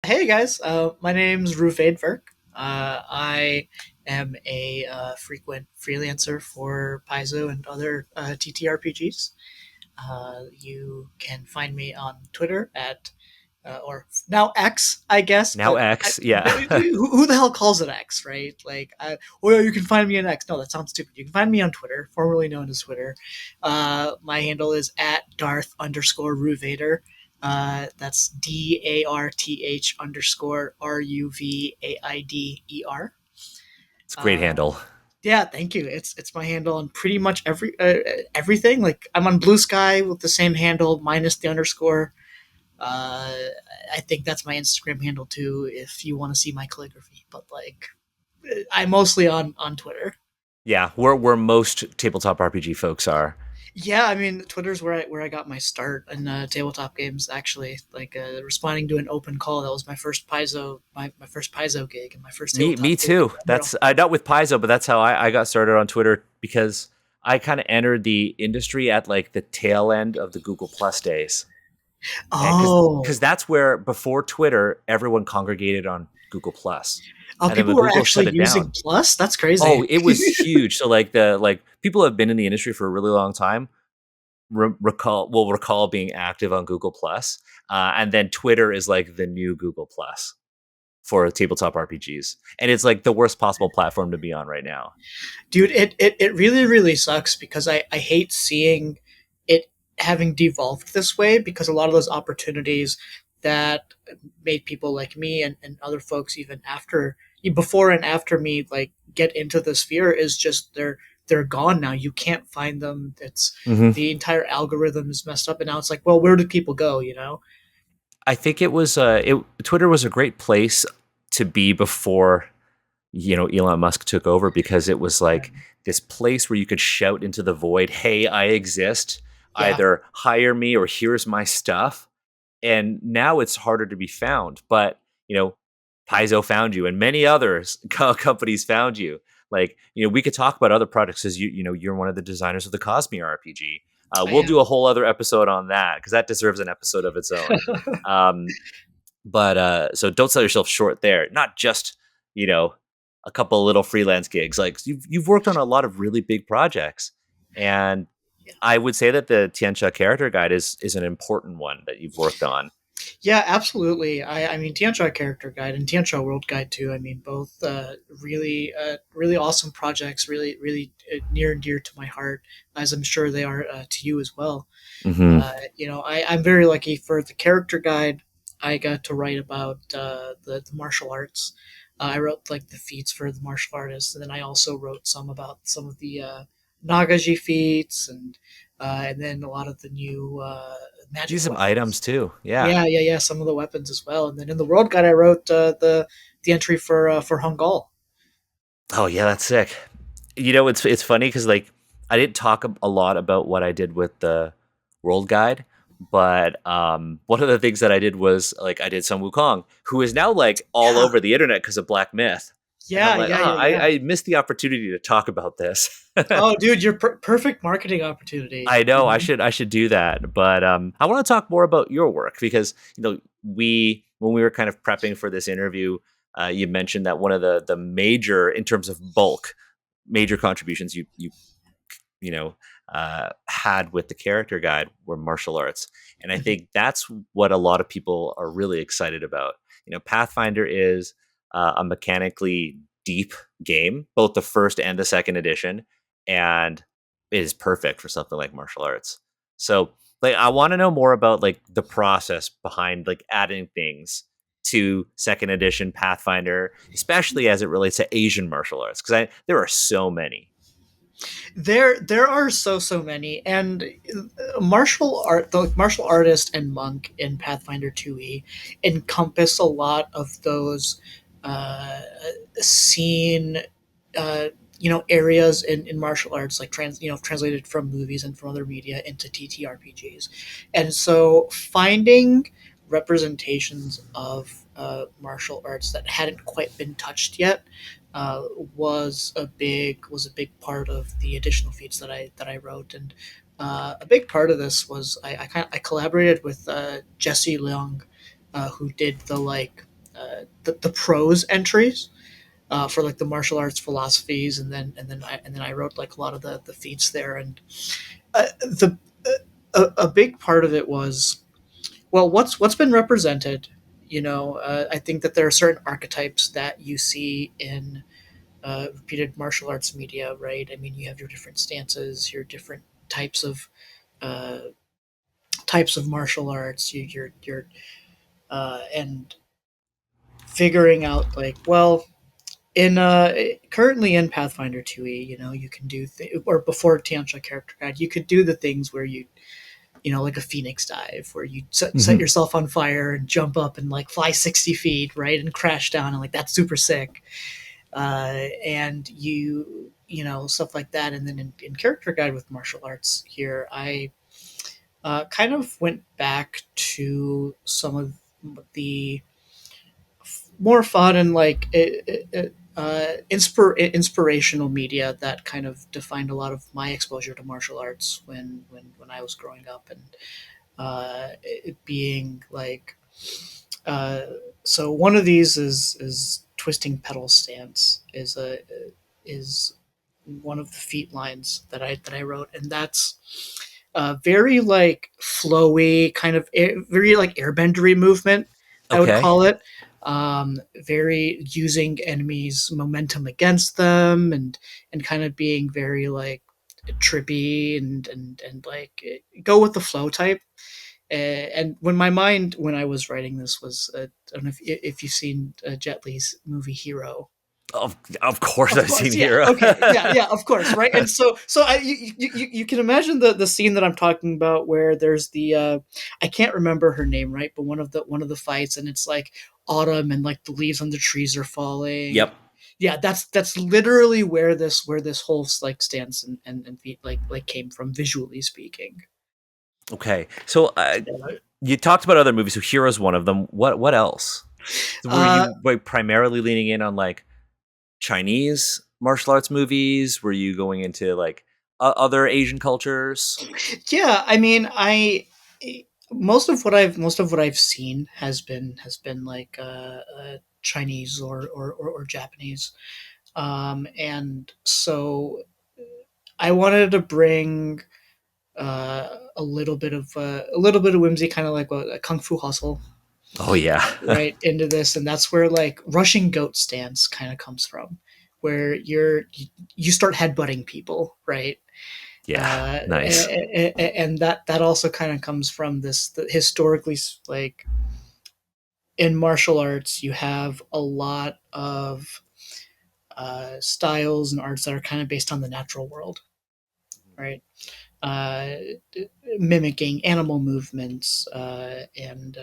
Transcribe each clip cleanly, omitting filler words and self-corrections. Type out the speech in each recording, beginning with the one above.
Hey guys, my name's Ruvaid Virk. I am a frequent freelancer for Paizo and other TTRPGs. You can find me on Twitter at, or now X, I guess, Now but X, yeah. who the hell calls it X, right? Well, you can find me on X. No, that sounds stupid. You can find me on Twitter, formerly known as Twitter. My handle is at Darth underscore Ruvader. That's DARTH underscore RUVAIDER. It's a great Uh, handle. yeah, thank you. It's my handle on pretty much everything. Like I'm on Blue Sky with the same handle minus the underscore. Uh, I think that's my Instagram handle too. If you want to see my calligraphy, but like I'm mostly on Twitter. Yeah, where most tabletop RPG folks are. Yeah, I mean Twitter's where I got my start in tabletop games. Actually, like responding to an open call. That was my first my first Paizo gig and my first Me tabletop gig in too. general. That's not with Paizo, but that's how I got started on Twitter because I kind of entered the industry at like the tail end of the Google Plus days, and because Oh, that's where before Twitter everyone congregated on Google Plus, oh, and then people when were Google actually shut it using down, Plus. That's crazy. oh, it was huge. So like people have been in the industry for a really long time recall being active on Google Plus, and then Twitter is like the new Google Plus for tabletop RPGs, and it's like the worst possible platform to be on right now. Dude, it really sucks because I hate seeing it having devolved this way because a lot of those opportunities that made people like me and other folks even after before and after me like get into the sphere is just they're gone now. You can't find them. It's hmm the entire algorithm is messed up and now it's like, well, where do people go, you know? I think it was Twitter was a great place to be before Elon Musk took over because it was like this place where you could shout into the void, "Hey, I exist. Yeah. Either hire me or here's my stuff." And now it's harder to be found. But Paizo found you, and many others companies found you. Like we could talk about other products because you're one of the designers of the Cosmere RPG. I We'll do am. a whole other episode on that because that deserves an episode of its own. Um, but so don't sell yourself short there. Not just you know a couple little freelance gigs. Like you've worked on a lot of really big projects, and I would say that the Tian Xia Character Guide is an important one that you've worked on. Yeah, absolutely. I mean, Tian Xia Character Guide and Tian Xia World Guide too. I mean, both really awesome projects, really near and dear to my heart, as I'm sure they are to you as well. hmm I'm very lucky for the Character Guide. I got to write about the martial arts. I wrote like the feats for the martial artists, and then I also wrote some about some of the Nagaji feats, and then a lot of the new Use magic some weapons. items too. Yeah. Yeah. Some of the weapons as well. And then in the world guide, I wrote the entry for Hungal. Oh yeah, that's sick. It's funny because like I didn't talk a lot about what I did with the World Guide, but one of the things that I did was like I did some Wukong, who is now like all Yeah, over the internet because of Black Myth, and I'm like, yeah. I missed the opportunity to talk about this. Oh, dude, your perfect marketing opportunity. I You know know? I should do that, but I want to talk more about your work because we when we were kind of prepping for this interview, you mentioned that one of the major in terms of bulk major contributions you know had with the character guide were martial arts, and I Mhm. think that's what a lot of people are really excited about. Pathfinder is a mechanically deep game, both the first and the second edition, and it is perfect for something like martial arts. So like I want to know more about like the process behind like adding things to second edition Pathfinder, especially as it relates to Asian martial arts, because there are so many. There are so many, and the martial artist and monk in Pathfinder 2e encompass a lot of those uh, scene uh, areas in martial arts like translated from movies and from other media into TTRPGs, and so finding representations of martial arts that hadn't quite been touched yet uh, was a big part of the additional feats that I wrote, and a big part of this was I collaborated with Jesse Leung, who did the like the prose entries for like the martial arts philosophies, and then I wrote like a lot of the feats there, and the a big part of it was, well, what's been represented. I think that there are certain archetypes that you see in repeated martial arts media, right? I mean, you have your different stances, your different types of uh, martial arts, and figuring out like, well, in currently in Pathfinder 2e, you can do or before Tian Xia Character Guide, you could do the things where like a phoenix dive, where you set Mhm. yourself on fire and jump up and like fly 60 feet, right, and crash down, and like that's super sick. And stuff like that. And then in Character Guide with martial arts here, I kind of went back to some of the more fun and like inspirational media that kind of defined a lot of my exposure to martial arts when I was growing up, and it being like uh, so one of these is twisting pedal stance is one of the feat lines that I wrote, and that's very like flowy, kind of very like airbendery movement, I would Okay. call it. Very using enemies' momentum against them, and kind of being very like trippy and like go with the flow type. And when I was writing this was, I don't know if you've seen Jet Li's movie Hero. Of course, Of I've course, seen yeah. Hero. Okay, yeah, yeah. Of course, right. And so you can imagine the scene that I'm talking about, where there's the I can't remember her name, right? But one of the fights, and it's like autumn, and like the leaves on the trees are falling. Yep. Yeah, that's literally where this whole like stance and feet like came from, visually speaking. Okay. So you talked about other movies. So Hero's one of them. What else? Were Uh, you like primarily leaning in on like Chinese martial arts movies? Were you going into like other Asian cultures? yeah, I mean, most of what I've seen has been like Chinese or Japanese, and so I wanted to bring a little bit of whimsy, kind of like a kung fu hustle, Oh yeah. right, into this, and that's where like Russian goat stance kind of comes from, where you start headbutting people, right? Yeah. Nice. And that also kind of comes from this historically, like in martial arts you have a lot of styles and arts that are kind of based on the natural world, right? uh, Mimicking animal movements, and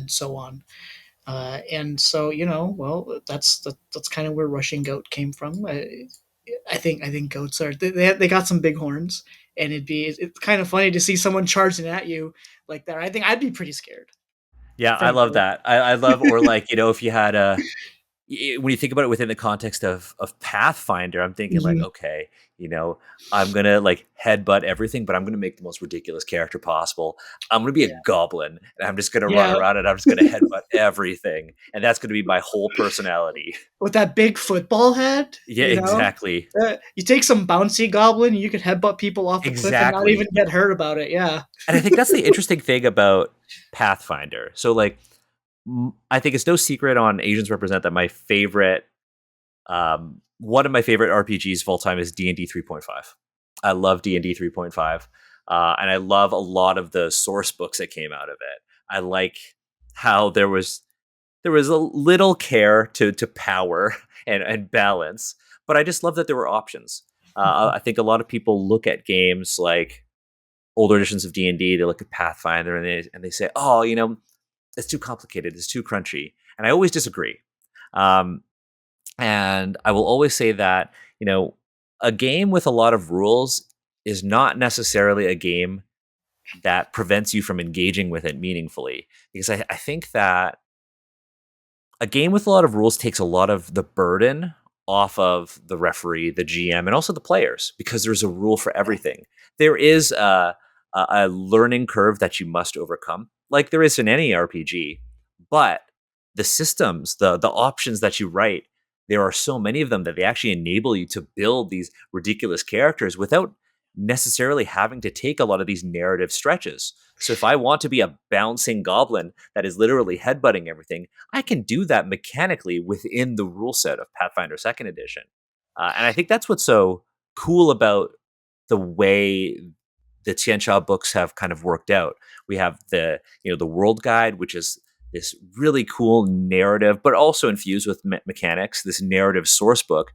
so on. And so, well, that's kind of where Russian goat came from. I think goats are they got some big horns, and it's kind of funny to see someone charging at you like that. I think I'd be pretty scared, Yeah, I love frankly. that. I love, or like, if you had when you think about it within the context of Pathfinder, I'm thinking like, Mhm. okay, you know, I'm gonna like headbutt everything, but I'm gonna make the most ridiculous character possible. I'm gonna be a Yeah, goblin, and I'm just gonna run yeah. around and I'm just gonna headbutt everything, and that's gonna be my whole personality. With that big football head, Yeah, exactly, you take some bouncy goblin, you could headbutt people off a cliff and not even exactly. get hurt about it. Yeah. And I think that's the interesting thing about Pathfinder. So like, I think it's no secret on Asians Represent that my favorite one of my favorite RPGs of all time is D&D 3.5. I love D&D 3.5. And I love a lot of the source books that came out of it. I like how there was a little care to power and balance, but I just love that there were options. Mhm. I think a lot of people look at games like older editions of D&D, they look at Pathfinder and they say, "Oh, it's too complicated, it's too crunchy." And I always disagree. Um, and I will always say that, a game with a lot of rules is not necessarily a game that prevents you from engaging with it meaningfully. Because I think that a game with a lot of rules takes a lot of the burden off of the referee, the GM, and also the players because there's a rule for everything. There is a learning curve that you must overcome, like there is in any RPG. But the systems, the options that you write, there are so many of them that they actually enable you to build these ridiculous characters without necessarily having to take a lot of these narrative stretches. So if I want to be a bouncing goblin that is literally headbutting everything, I can do that mechanically within the rule set of Pathfinder Second Edition. And I think that's what's so cool about the way the Tian Xia books have kind of worked out. We have the world guide, which is this really cool narrative, but also infused with mechanics. This narrative source book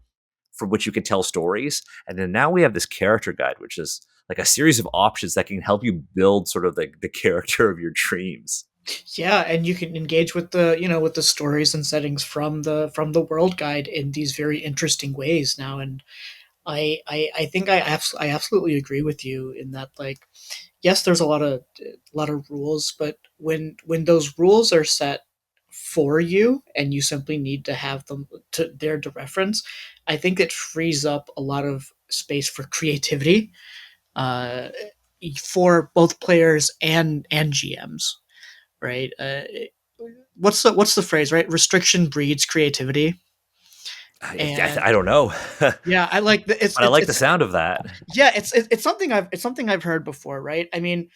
from which you can tell stories, and then now we have this character guide, which is like a series of options that can help you build sort of the character of your dreams. Yeah, and you can engage with the with the stories and settings from the world guide in these very interesting ways now. And I think I absolutely agree with you in that, like, yes, there's a lot of rules, but when those rules are set for you and you simply need to have them there to reference, I think it frees up a lot of space for creativity, uh, for both players and GMs, right? What's the phrase, right? Restriction breeds creativity. And I don't know, but yeah, I like the, I like the it's sound of that. yeah, it's something I've heard before, right? I mean,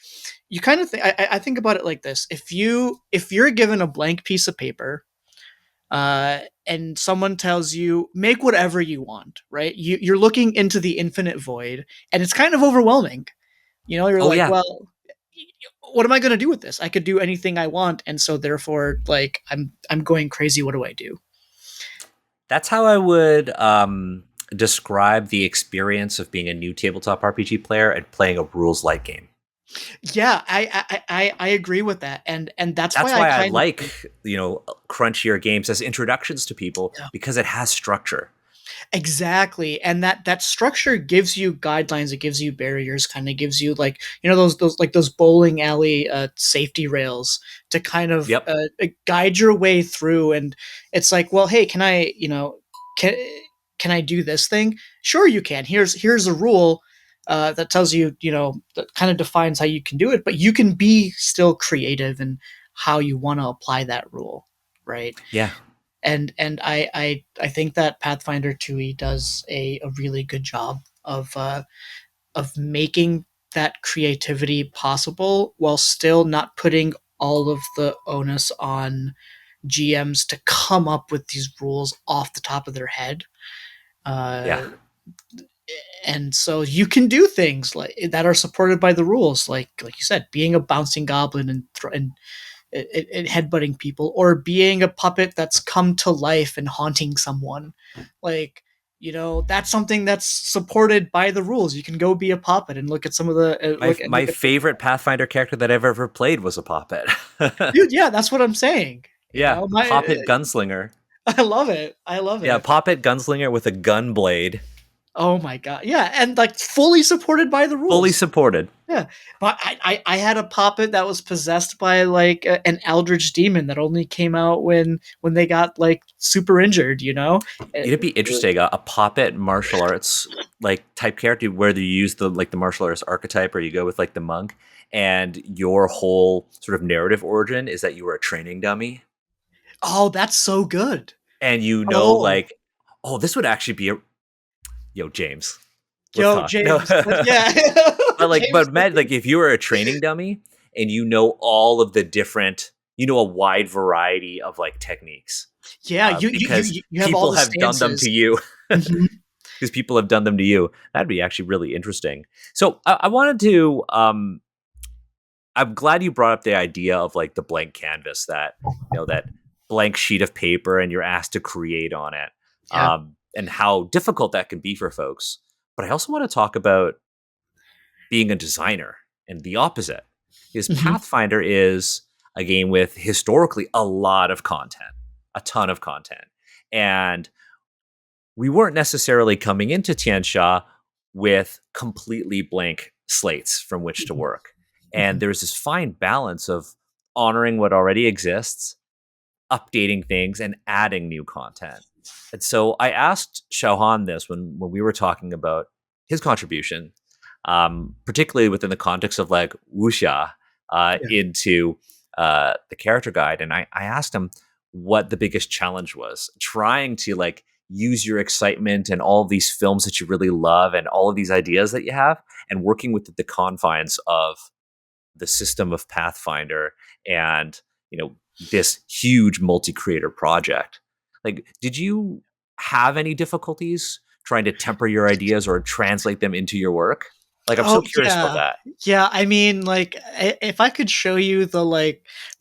you kind of think, I think about it like this: if you're given a blank piece of paper, and someone tells you make whatever you want, right? You're looking into the infinite void, and it's kind of overwhelming. You're Oh like, yeah, well, what am I going to do with this? I could do anything I want, and so therefore, like, I'm going crazy. What do I do? that's how I would describe the experience of being a new tabletop RPG player and playing a rules light game. Yeah, I agree with that, and that's why That's I why I kind of like think, crunchier games as introductions to people yeah. because it has structure. Exactly. And that structure gives you guidelines, it gives you barriers, kind of gives you, like, those like those bowling alley safety rails to kind of Yep. guide your way through. And it's like, well, hey, can can I do this thing? Sure you can. Here's a rule that tells you, that kind of defines how you can do it, but you can be still creative in how you want to apply that rule, right? Yeah. And I think that Pathfinder 2e does a really good job of making that creativity possible while still not putting all of the onus on GMs to come up with these rules off the top of their head. Yeah. Uh, and so you can do things like that are supported by the rules, like you said, being a bouncing goblin and headbutting people, or being a puppet that's come to life and haunting someone. Like, that's something that's supported by the rules. You can go be a puppet and look at some of the My look at the, favorite Pathfinder character that I've ever played was a Poppet. dude. Yeah, that's what I'm saying. Yeah, My Poppet Gunslinger. I love it. I love Yeah, it. Poppet Gunslinger with a gun blade, Oh my god. Yeah, and like fully supported by the fully rules. supported. Yeah, but I had a puppet that was possessed by, like, an eldritch demon that only came out when they got, like, super injured. It'd be interesting a Poppet martial arts like type character, whether you use the martial arts archetype or you go with like the monk, and your whole sort of narrative origin is that you were a training dummy, Oh, that's so good. and Oh, like, oh, this would actually be a yo James. Let's yo, talk. No, James. Yeah, but James. like if you were a training dummy and all of the different, a wide variety of like techniques, Yeah, because you have all people the have done them to stances. you. Hmm. Because people have done them to you. That'd be actually really interesting. So I wanted to. I'm glad you brought up the idea of like the blank canvas, that blank sheet of paper, and you're asked to create on it, Yeah. and how difficult that can be for folks. But I also want to talk about being a designer and the opposite, because Hmm. Pathfinder is a game with historically a lot of content, a ton of content, and we weren't necessarily coming into Tianxia with completely blank slates from which to work. And Hmm. there's this fine balance of honoring what already exists, updating things, and adding new content. And so I asked Shao Han this when we were talking about his contribution, particularly within the context of like wuxia Yeah. into the character guide. And I asked him, what the biggest challenge was, trying to like use your excitement and all of these films that you really love and all of these ideas that you have, and working with the confines of the system of Pathfinder and, this huge multi-creator project. Like, did you have any difficulties trying to temper your ideas or translate them into your work? Like, I'm so Oh curious about yeah. that. Yeah, I mean, like, if I could show you the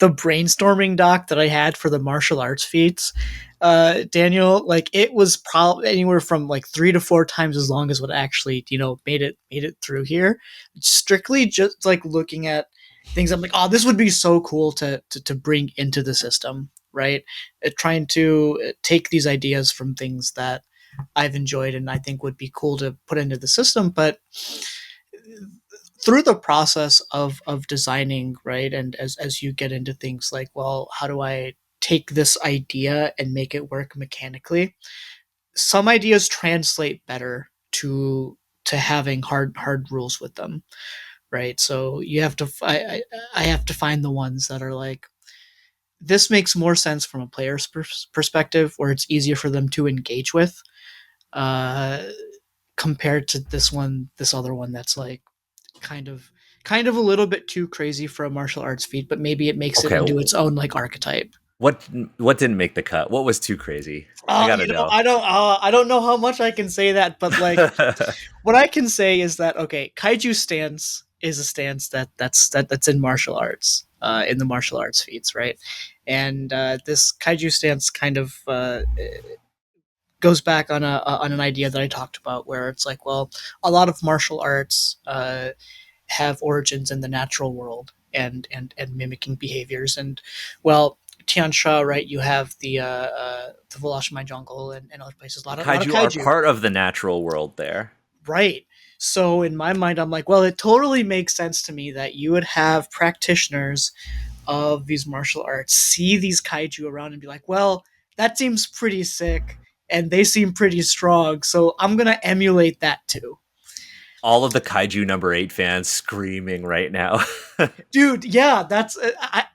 brainstorming doc that I had for the martial arts feats, Daniel, like it was probably anywhere from like 3 to 4 times as long as what actually made it through here. Strictly just like looking at things, I'm like, oh, this would be so cool to bring into the system, right? Trying to take these ideas from things that I've enjoyed and I think would be cool to put into the system, but through the process of designing, right, and as you get into things like, well, how do I take this idea and make it work mechanically? Some ideas translate better to having hard rules with them, right? So you have to I have to find the ones that are like, this makes more sense from a player's perspective, where it's easier for them to engage with, uh, compared to this other one that's like kind of kind of a little bit too crazy for a martial arts feat, but maybe it makes it Okay, into its own like archetype. what what didn't make the cut? What was too crazy? I gotta know. I don't know how much I can say that, but like what I can say is that okay, kaiju stance is a stance that's in martial arts, in the martial arts feats, right? And this kaiju stance kind of goes back on an idea that I talked about, where it's like, well, a lot of martial arts have origins in the natural world and mimicking behaviors. And well, Tian Xia, right? You have the Volashmai jungle and other places. The A lot of kaiju are kaiju, part of the natural world there. right? So in my mind, I'm like, well, it totally makes sense to me that you would have practitioners of these martial arts see these kaiju around and be like, well, that seems pretty sick, and they seem pretty strong, so I'm gonna emulate that too. All of the kaiju number 8 fans screaming right now. Dude, yeah, that's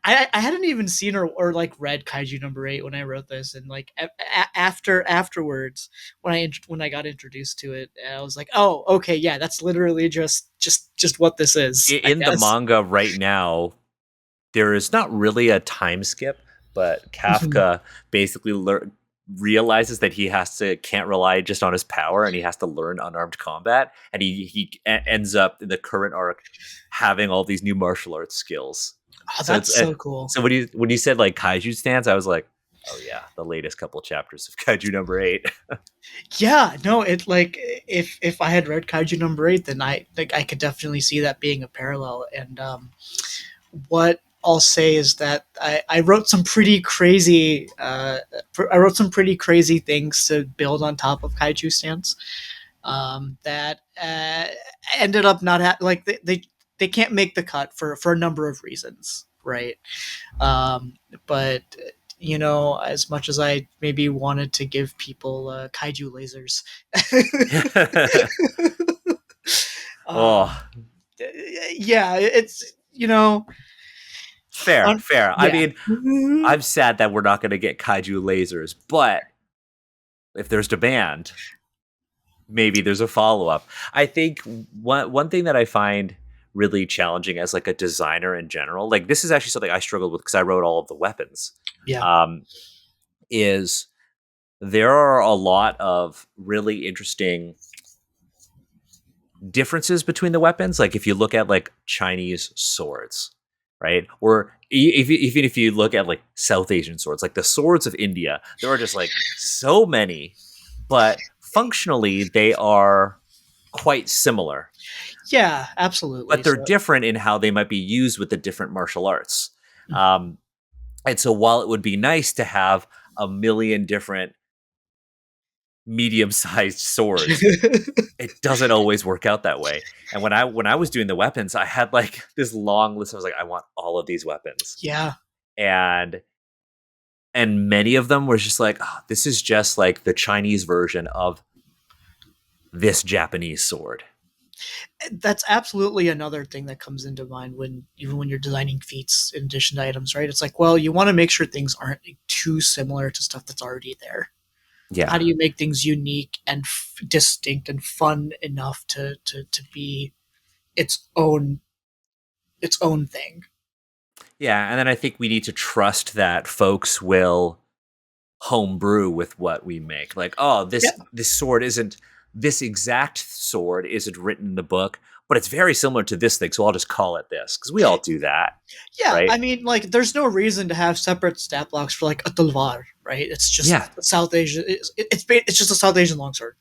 I hadn't even seen or like read Kaiju number 8 when I wrote this, and like afterwards when I got introduced to it, I was like, oh, okay, yeah, that's literally just what this is, I In the guess. manga right now, there is not really a time skip, but Mhm. Kafka basically realizes that he can't rely just on his power, and he has to learn unarmed combat, and ends up in the current arc having all these new martial arts skills. Oh, So that's so cool. so when you said like kaiju stance, I was like, oh yeah, the latest couple chapters of kaiju number 8. Yeah, no, it like if I had read Kaiju number 8, then I could definitely see that being a parallel. And what I'll say is that I wrote some pretty crazy I wrote some pretty crazy things to build on top of Kaiju stance, that ended up not like they can't make the cut for a number of reasons, right? But as much as I maybe wanted to give people kaiju lasers, Oh, um, yeah, it's fair. I yeah. mean, I'm sad that we're not going to get kaiju lasers, but if there's demand, maybe there's a follow up. I think one thing that I find really challenging as like a designer in general, like this is actually something I struggled with because I wrote all of the weapons. Yeah. Um, is there are a lot of really interesting differences between the weapons. Like if you look at like Chinese swords, right, or even if you look at like South Asian swords, like the swords of India, there are just like so many, but functionally they are quite similar, Yeah, absolutely. but they're So different in how they might be used with the different martial arts. mm. Um, and so while it would be nice to have a million different medium-sized swords, it doesn't always work out that way. And when I was doing the weapons, I had like this long list. I was like, I want all of these weapons, Yeah, and many of them were just like, oh, this is just like the Chinese version of this Japanese sword. that's absolutely another thing that comes into mind when even when you're designing feats in addition to items, right? It's like, well, you want to make sure things aren't too similar to stuff that's already there? How Yeah. do you make things unique and distinct and fun enough to be its own thing? Yeah, and then I think we need to trust that folks will homebrew with what we make. Like, oh, Yeah, this sword isn't this exact sword isn't written in the book, but it's very similar to this thing, so I'll just call it this because we all do that, yeah. right? I mean, like, there's no reason to have separate stat blocks for like a talwar, right? It's Yeah, just South Asian. It's just a South Asian longsword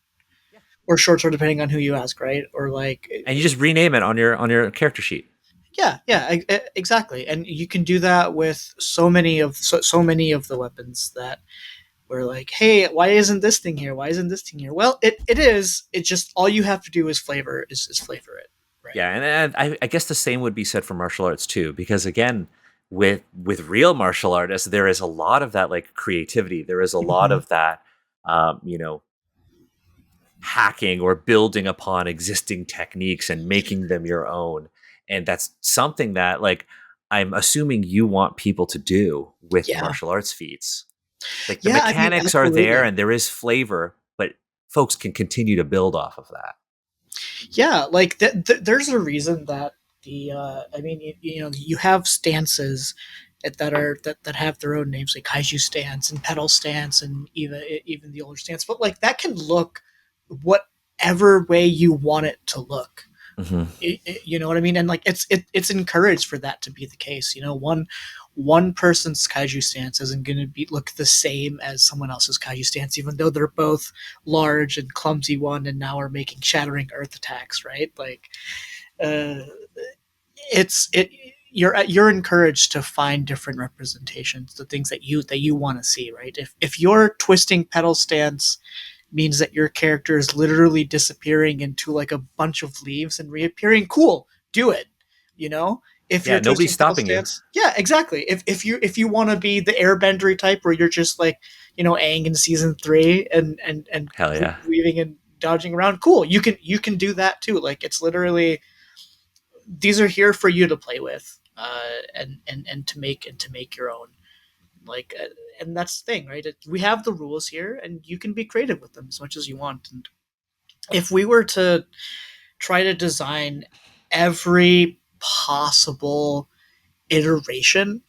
yeah. or short sword, depending on who you ask, right? Or like, And you just rename it on your character sheet. yeah, yeah, exactly. And you can do that with so many of the weapons that we're like, hey, why isn't this thing here? Why isn't this thing here? Well, it is. It's just all you have to do is flavor it, right? Yeah, and I guess the same would be said for martial arts too, because again, with real martial artists, there is a lot of that like creativity. There is a lot Mm-hmm. of that, you know, hacking or building upon existing techniques and making them your own. And that's something that like I'm assuming you want people to do with Yeah, martial arts feats. Like the yeah. I mean, mechanics are there absolutely. and there is flavor, but folks can continue to build off of that. Yeah, like there's a reason that I mean, you know, you have stances that have their own names, like kaiju stance and pedal stance, and even the older stance. But like that can look whatever way you want it to look. Hmm. You know what I mean? And like it's encouraged for that to be the case. You know, one person's kaiju stance isn't going to be look the same as someone else's kaiju stance, even though they're both large and clumsy one, and now are making shattering earth attacks. Right? Like, uh, it's it. You're encouraged to find different representations, the things that you want to see. Right? If you're twisting pedal stance means that your character is literally disappearing into like a bunch of leaves and reappearing, cool, do it. You know, if Yeah, you're nobody's twisting pedal stopping you. stance, yeah, exactly. If you want to be the airbendery type where you're just like, you know, Aang in season 3 and Hell yeah. weaving and dodging around, cool, you can do that too. Like, it's literally, these are here for you to play with, and to make your own, like, and that's the thing, right? We have the rules here and you can be creative with them as much as you want. And if we were to try to design every possible iteration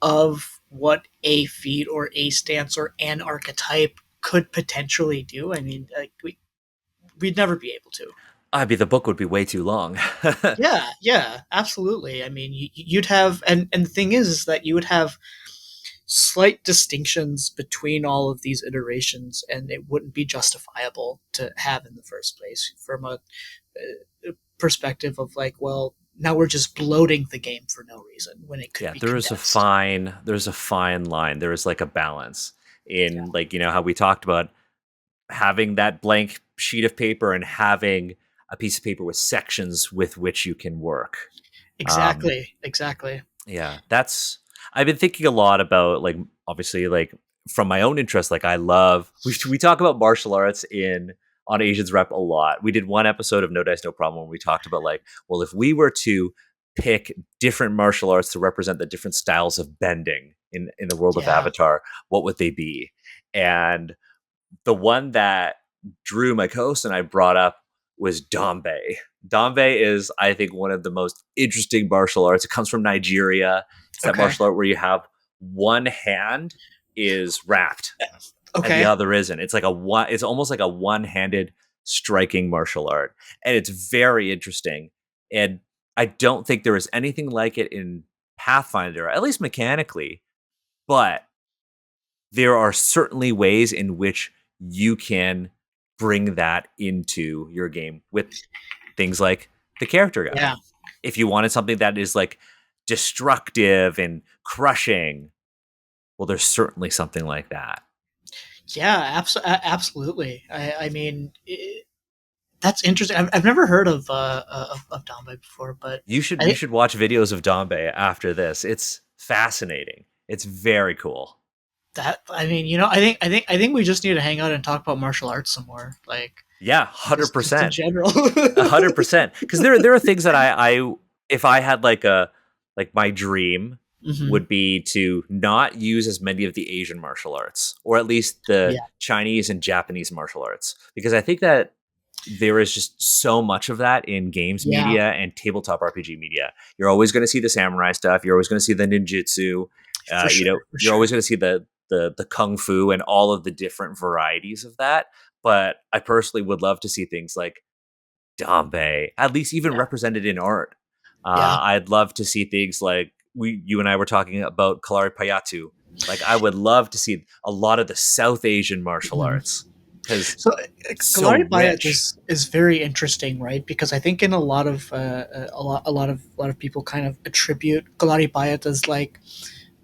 of what a feat or a stance or an archetype could potentially do, I mean, like, we'd never be able to. I mean, the book would be way too long. Yeah, yeah, absolutely. I mean, you'd have, and the thing is that you would have slight distinctions between all of these iterations, and it wouldn't be justifiable to have in the first place from a perspective of like, well, now we're just bloating the game for no reason when it could Yeah, be condensed. there's a fine line. There is like a balance in Yeah, like, you know, how we talked about having that blank sheet of paper and having a piece of paper with sections with which you can work. Um, exactly, exactly. yeah, that's I've been thinking a lot about like obviously like from my own interest, like I love we talk about martial arts in on Asians Rep a lot. We did one episode of No Dice No Problem where we talked about like, well, if we were to pick different martial arts to represent the different styles of bending in the world of Yeah. Avatar, what would they be? And the one that Drew, my co-host, and I brought up was Dambe. Dambe is, I think, one of the most interesting martial arts. It comes from Nigeria. It's that Okay. martial art where you have one hand is wrapped and the Okay. other isn't. It's like a one. It's almost like a one-handed striking martial art, and it's very interesting. And I don't think there is anything like it in Pathfinder, at least mechanically. But there are certainly ways in which you can bring that into your game with things like the character guide. Yeah. If you wanted something that is like destructive and crushing, well, there's certainly something like that. Yeah. Absolutely. I mean, that's interesting. I've never heard of Dombai before, but You I should watch videos of Dambe after this. It's fascinating. It's very cool. that I mean, you know, I think we just need to hang out and talk about martial arts some more, like, Yeah, hundred just in percent. general. 100%. Because there are things that I if I had like a like my dream Hmm. would be to not use as many of the Asian martial arts, or at least the Yeah. Chinese and Japanese martial arts, because I think that there is just so much of that in games Yeah, media and tabletop RPG media. You're always going to see the samurai stuff. You're always going to see the ninjutsu. for sure, for You're sure. always going to see the kung fu and all of the different varieties of that. But I personally would love to see things like Dambe, at least even Yeah, represented in art. yeah. I'd love to see things like you and I were talking about Kalari Payatu. Like I would love to see a lot of the South Asian martial Mhm. arts because So it's so Galari Bayat rich. is very interesting, right? Because I think in a lot of a lot of people kind of attribute Galari Bayat as like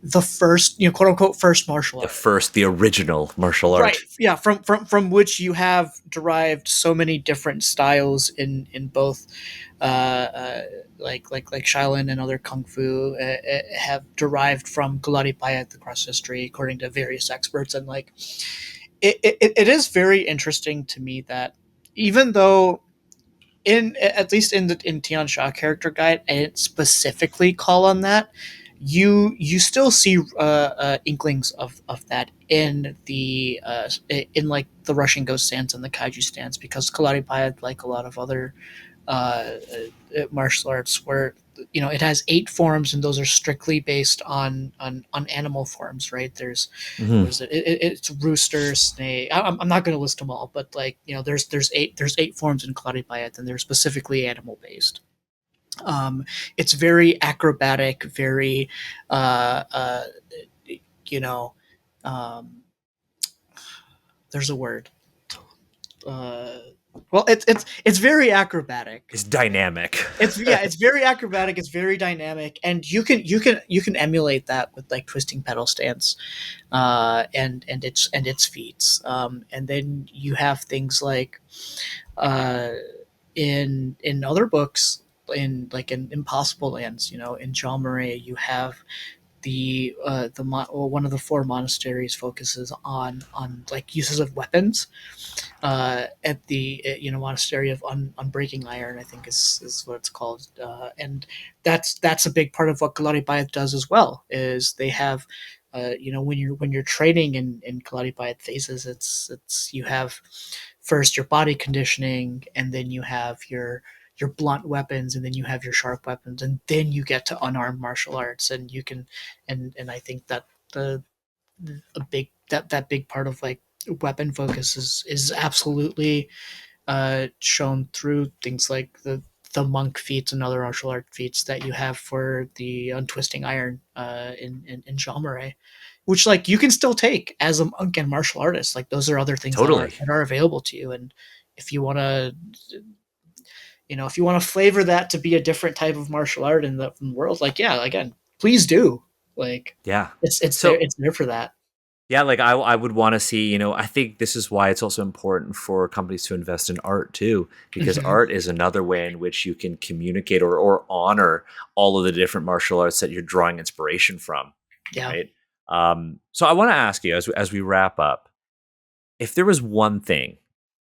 the first, quote unquote, first martial art. The original martial Right. art. Yeah. From which you have derived so many different styles in both, like Shaolin and other kung fu have derived from Galati Payat across history, according to various experts, and like it is very interesting to me that even though in at least in Tian Xia Character Guide, I didn't specifically call on that. You still see inklings of that in the in like the Russian Ghost stance and the Kaiju stance, because Kalari Payat, like a lot of other martial arts, where it has 8 forms, and those are strictly based on animal forms, right? There's Mhm. what is it? It's rooster, snake. I'm not going to list them all, but like there's 8 forms in Kalari Payat, and they're specifically animal based. Um, it's very acrobatic, very you know, um, there's a word. Uh, well, it's very acrobatic. It's dynamic. It's very acrobatic. It's very dynamic, and you can emulate that with like twisting pedal stance, and its feats. And then you have things like uh, in other books, in Impossible Lands, in Jean Marais, you have one of the 4 monasteries focuses on like uses of weapons, at the monastery of Unbreaking Iron, I think is what it's called, and that's a big part of what Kalari Bayat does as well. Is they have, when you're training in Kalari Bayat phases, it's you have first your body conditioning, and then you have your blunt weapons, and then you have your sharp weapons, and then you get to unarmed martial arts, and you can, and I think that the a big that big part of like weapon focus is absolutely shown through things like the monk feats and other martial art feats that you have for the untwisting iron, in Jean Marais, which like you can still take as a monk and martial artist. Like those are other things that are Totally. that are available to you, and if you want to flavor that to be a different type of martial art in the world, like, yeah, again, please do. Like Yeah. it's there, So it's there for that. yeah, like I would want to see, I think this is why it's also important for companies to invest in art too, because Hmm. art is another way in which you can communicate or honor all of the different martial arts that you're drawing inspiration from, Yeah. right? So I want to ask you as we wrap up, if there was one thing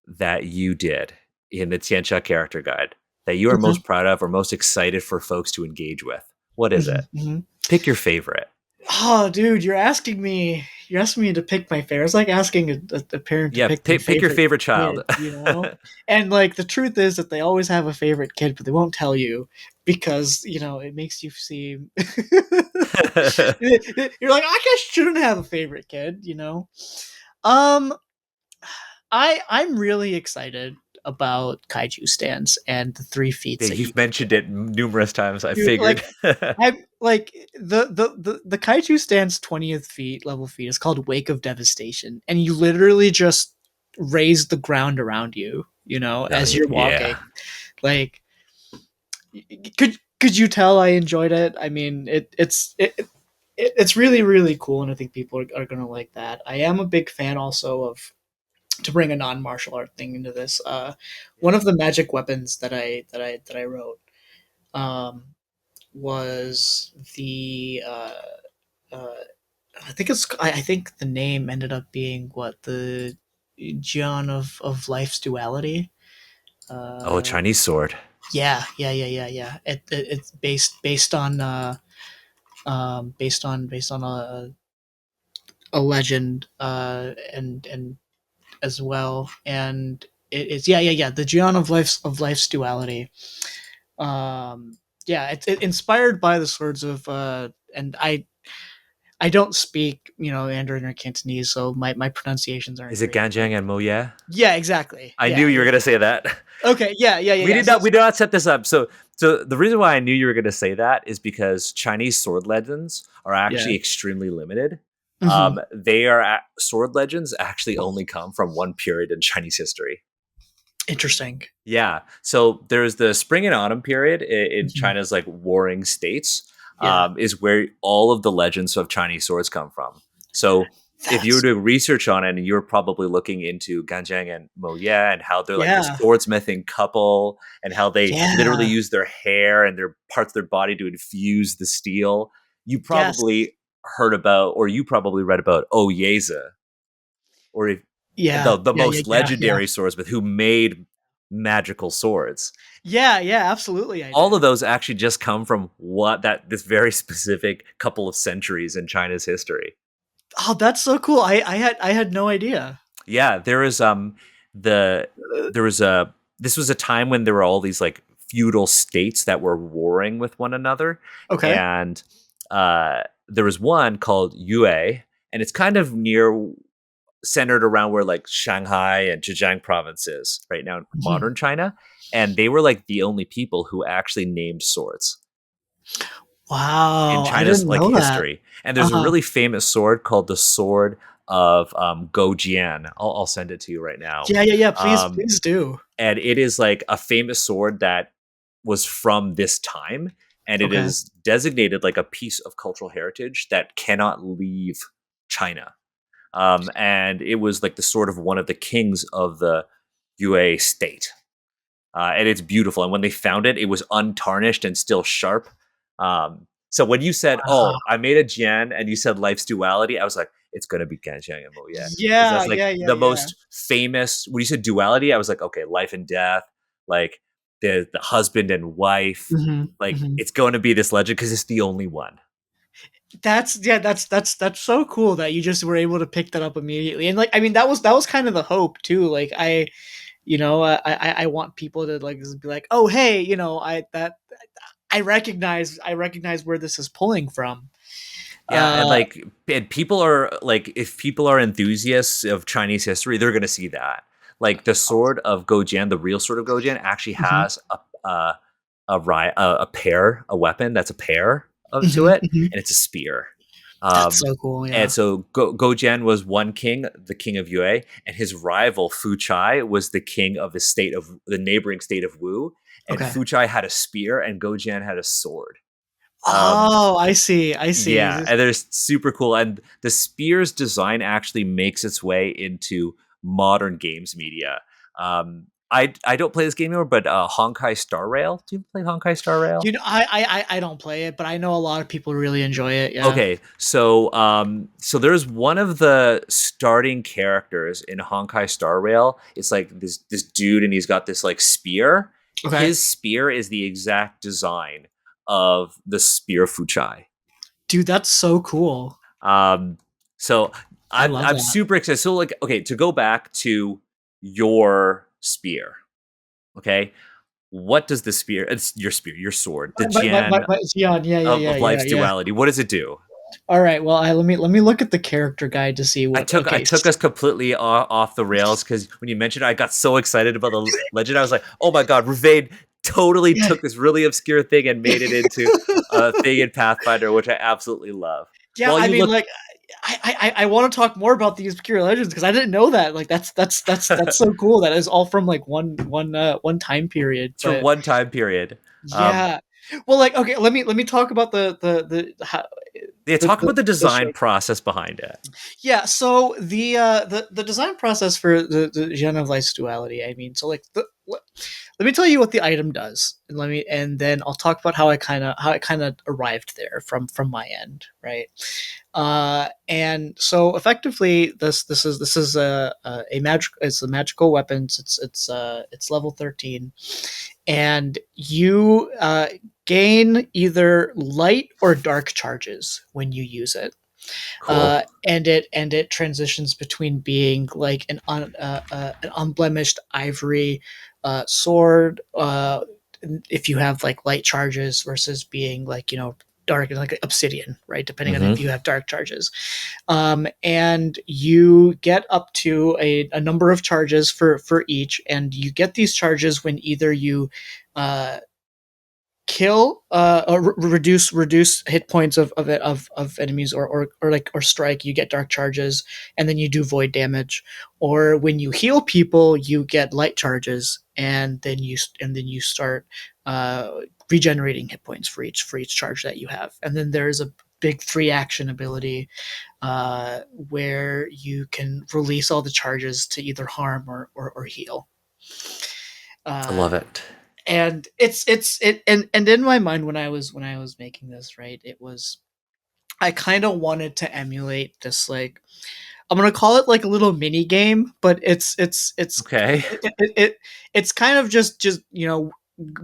that you did in the Tianxia character guide that you are Hmm. most proud of or most excited for folks to engage with, what is Hmm. it? Hmm. Pick your favorite. Oh, dude, you're asking me to pick my favorite. It's like asking a parent to Yeah, pick their pick your favorite favorite child. kid. And like the truth is that they always have a favorite kid, but they won't tell you, because it makes you seem you're like, I guess shouldn't have a favorite kid. Um, I'm really excited about Kaiju stands and the 3 feats Yeah, that you you've can mentioned it numerous times. I do. figured. Like, I'm like the Kaiju stand's 20th feat level feat is called Wake of Devastation, and you literally just raise the ground around you, Oh as you're yeah, walking. Like, could you tell I enjoyed it? I mean, it's really really cool, and I think people are gonna like that. I am a big fan also of, to bring a non martial art thing into this. One yeah. of the magic weapons that I wrote, um, was the uh, I think the name ended up being what, the John of Life's Duality. Oh, Uh, Chinese sword. yeah, yeah, yeah, yeah, yeah. It's based on based on a legend, and as well. And it's, yeah, the Geon of life's duality. Yeah, it's inspired by the swords of, and I don't speak, Mandarin or Cantonese, so my pronunciations aren't Is it great. But Ganjiang and Moya? yeah, exactly. I knew Yeah, you were yeah. gonna say that. Okay, yeah, yeah, yeah, We yeah. did So, not we did not set this up. So the reason why I knew you were gonna say that is because Chinese sword legends are yeah. actually extremely limited. Hmm. Sword legends actually only come from one period in Chinese history. Interesting. Yeah. So there's the spring and autumn period in Mhm. China's like warring states, Yeah, is where all of the legends of Chinese swords come from. So if you were that's, doing research on it and you're probably looking into Ganjiang and Mo Ye and how they're like this yeah, swordsmithing couple and how they literally yeah, use their hair and their parts of their body to infuse the steel, you yes, probably heard about or you probably read about Oyeza or if, yeah, the yeah, yeah, most yeah, yeah, legendary swordsmith who made magical swords. yeah, yeah. Absolutely, I All of did. those actually just come from what that this very specific couple of centuries in China's history. Oh, that's so cool. I had no idea. Yeah, the there was a this was a time when there were all these like feudal states that were warring with one another, Okay. and there was one called Yue, and it's kind of near centered around where like Shanghai and Zhejiang provinces right now in Mhm. modern China, and they were like the only people who actually named swords in Wow, I China's didn't like know that. history. And there's a Uh-huh. really famous sword called the Sword of Gojian. I'll send it to you right now. Yeah, yeah, yeah. Please, Um, please do. and it is like a famous sword that was from this time, and it Okay. is designated like a piece of cultural heritage that cannot leave China. And it was like the sword of one of the kings of the Yue state, and it's beautiful. And when they found it, it was untarnished and still sharp. So when you said, Wow. "Oh, I made a Jian," and you said life's duality, I was like, "It's gonna be Ganjiang and Mo Ye," because Yeah, that's like yeah, yeah, the yeah. most famous. When you said duality, I was like, "Okay, life and death, like the husband and wife, Hmm. like Hmm. it's going to be this legend because it's the only one." That's so cool that you just were able to pick that up immediately. And like, I mean, that was kind of the hope too. Like, I want people to like just be like, oh, hey, I recognize where this is pulling from. Yeah, and Uh, people are like, if people are enthusiasts of Chinese history, they're going to see that. Like the sword of Gojian, the real sword of Gojian, actually mhm, has a pair, a weapon that's a pair to mhm, it, mhm. and it's a spear. That's Um, so cool. and Yeah. so Gojian was one king, the king of Yue, and his rival Fu Chai was the king of the neighboring state of Wu. And Okay. Fu Chai had a spear, and Gojian had a sword. Um, Oh, I see. I yeah, see. and they're super cool. And the spear's design actually makes its way into modern games media. I don't play this game anymore, but Honkai Star Rail. Do you play Honkai Star Rail? I don't play it, but I know a lot of people really enjoy it. Yeah. Okay, so there's one of the starting characters in Honkai Star Rail. It's like this dude, and he's got this like spear. Okay. His spear is the exact design of the spear Fuchai. Dude, that's so cool. Um, so I I'm love I'm that. super excited. So like, okay, to go back to your spear, okay, what does the spear? It's your spear, your sword, the Jian Yeah, yeah, yeah, yeah, of yeah, life's yeah. duality. What does it do? All right. Well, let me look at the character guide to see I what. took I Okay. took us completely off the rails because when you mentioned it, I got so excited about the legend. I was like, oh my god, Ruvaid totally Yeah. took this really obscure thing and made it into a thing in Pathfinder, which I absolutely love. Yeah, While I you mean, look like, I want to talk more about these obscure legends because I didn't know that. Like, that's so cool. That is all from like one time period. it's from But one time period. Um, yeah, well, like, okay, let me talk about the how, Yeah, talk about the the show. design process behind it. Yeah, so the design process for the Gen of Life's duality. I mean, so like let me tell you what the item does, and then I'll talk about how it kind of arrived there from my end, right? And so effectively, this is a magic. It's a magical weapons. It's level 13, and you gain either light or dark charges when you use it. Cool. And it transitions between being like an unblemished ivory sword, if you have like light charges, versus being like, dark, like obsidian, right? Depending on if Mm-hmm. you have dark charges. And you get up to a number of charges for each, and you get these charges when either you uh, kill or reduce hit points of enemies, or strike, you get dark charges, and then you do void damage. Or when you heal people, you get light charges, and then you start uh, regenerating hit points for each charge that you have. And then there's a big 3 action ability where you can release all the charges to either harm or heal. I uh, love it. and and in my mind, when I was making this, right, it was, I kind of wanted to emulate this, like, I'm gonna call it like a little mini game, but Okay. it's kind of just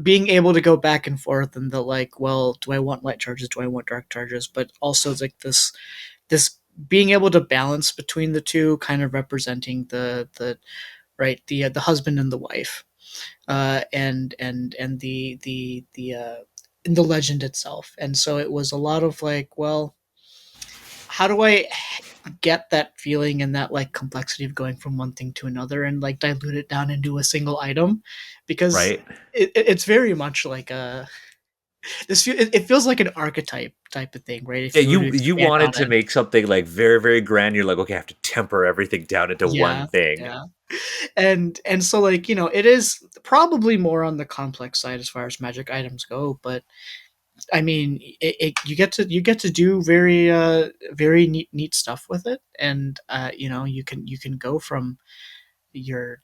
being able to go back and forth, and the, like, well, do I want light charges, do I want dark charges, but also it's like this being able to balance between the two, kind of representing the right, the husband and the wife, and in the legend itself. And so it was a lot of like, well, how do I get that feeling and that like complexity of going from one thing to another, and like dilute it down into a single item, because Right. it's very much like it feels like an archetype type of thing, right? If Yeah, you were to you expand on wanted to it. make something like very, very grand. You're like, okay, I have to temper everything down into one Yeah, thing. yeah. And so, like, it is probably more on the complex side as far as magic items go, but I mean, you get to do very neat stuff with it. And you can go from your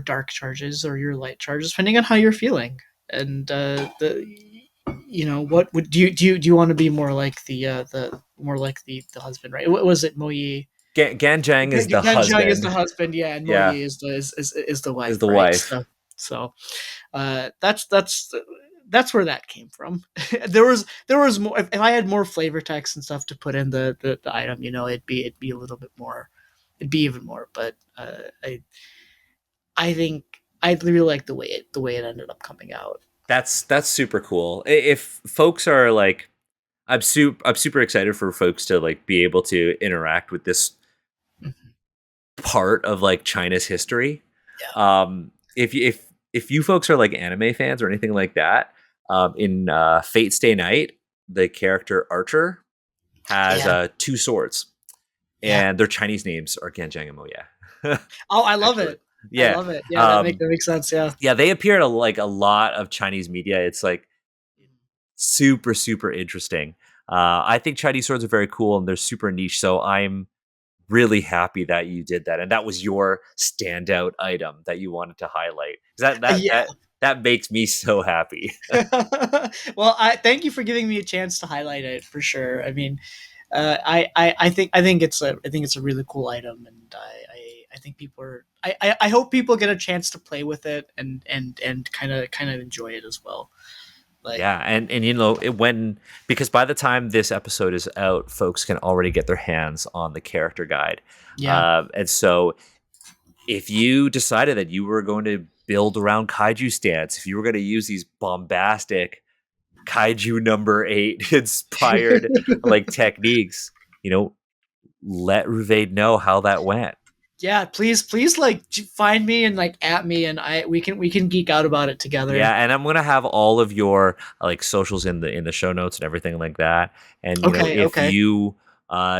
dark charges or your light charges, depending on how you're feeling. And the what would do you want to be more like the husband, right? What was it, Moyi? Ganjang is the Ganjang is the husband. husband, yeah, and Yeah, Moyi is the is wife, the right? wife. So that's where that came from. There was more. If I had more flavor text and stuff to put in the item, it'd be a little bit more. It'd be even more. But I think I really like the way it ended up coming out. That's super cool. If folks are like, I'm super excited for folks to like be able to interact with this Mhm. part of like China's history. Yeah, If you folks are like anime fans or anything like that, in Fate Stay Night, the character Archer has yeah, two swords, yeah. and their Chinese names are Genjang and Moya. Oh, I love Actually, it. I yeah, love it. Yeah, that makes um, that makes sense. Yeah. yeah, they appear in like a lot of Chinese media. It's like super super interesting. I think Chinese swords are very cool and they're super niche. So I'm really happy that you did that, and that was your standout item that you wanted to highlight. Yeah. That makes me so happy. Well, I thank you for giving me a chance to highlight it for sure. I mean, I think it's a really cool item, and I think people are. I hope people get a chance to play with it and kind of enjoy it as well. Like, Yeah, and you know when, because by the time this episode is out, folks can already get their hands on the character guide, yeah, and so if you decided that you were going to build around kaiju stance, if you were going to use these bombastic kaiju number 8 inspired like techniques, you know, let Ruvaid know how that went. yeah. Please, like, find me and like at me, and we can geek out about it Yeah, together. and I'm gonna have all of your like socials in the show notes and everything like that. And you know, Okay, if okay. you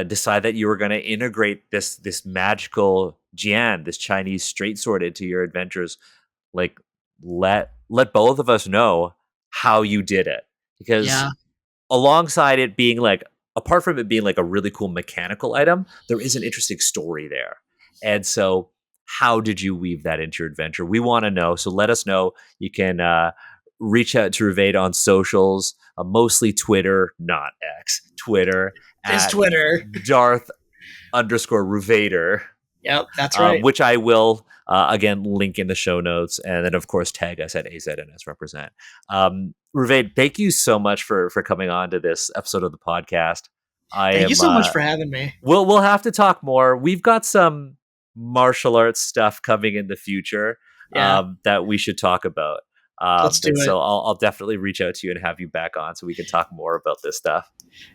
decide that you were gonna integrate this magical Jian, this Chinese straight sword, into your adventures, like let both of us know how you did it, because Yeah, alongside it being like, apart from it being like a really cool mechanical item, there is an interesting story there. And so how did you weave that into your adventure? We want to know. So let us know. You can reach out to Ruvaid on socials, mostly Twitter, not X, Twitter it's at Twitter. Darth underscore Ruvader. Yep, that's right. which I will again link in the show notes, and then of course tag us at AZNS Represent. Ruvaid, thank you so much for coming on to this episode of the podcast. I Thank you am so much for having me. we'll have to talk more. We've got some martial arts stuff coming in the future Yeah, that we should talk about. let's do And it. so I'll definitely reach out to you and have you back on so we can talk more about this stuff.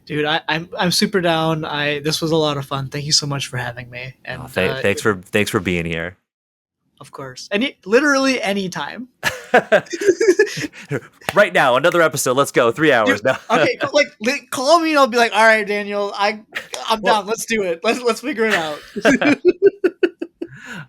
Dude, I'm super down. I This was a lot of fun. Thank you so much for having me. Oh, And thanks for being here. of course, literally anytime. Right now, another episode. Let's go. 3 hours Dude, now. okay, call me and I'll be like, all right, Daniel, I'm Well, down. Let's do it. Let's figure it out.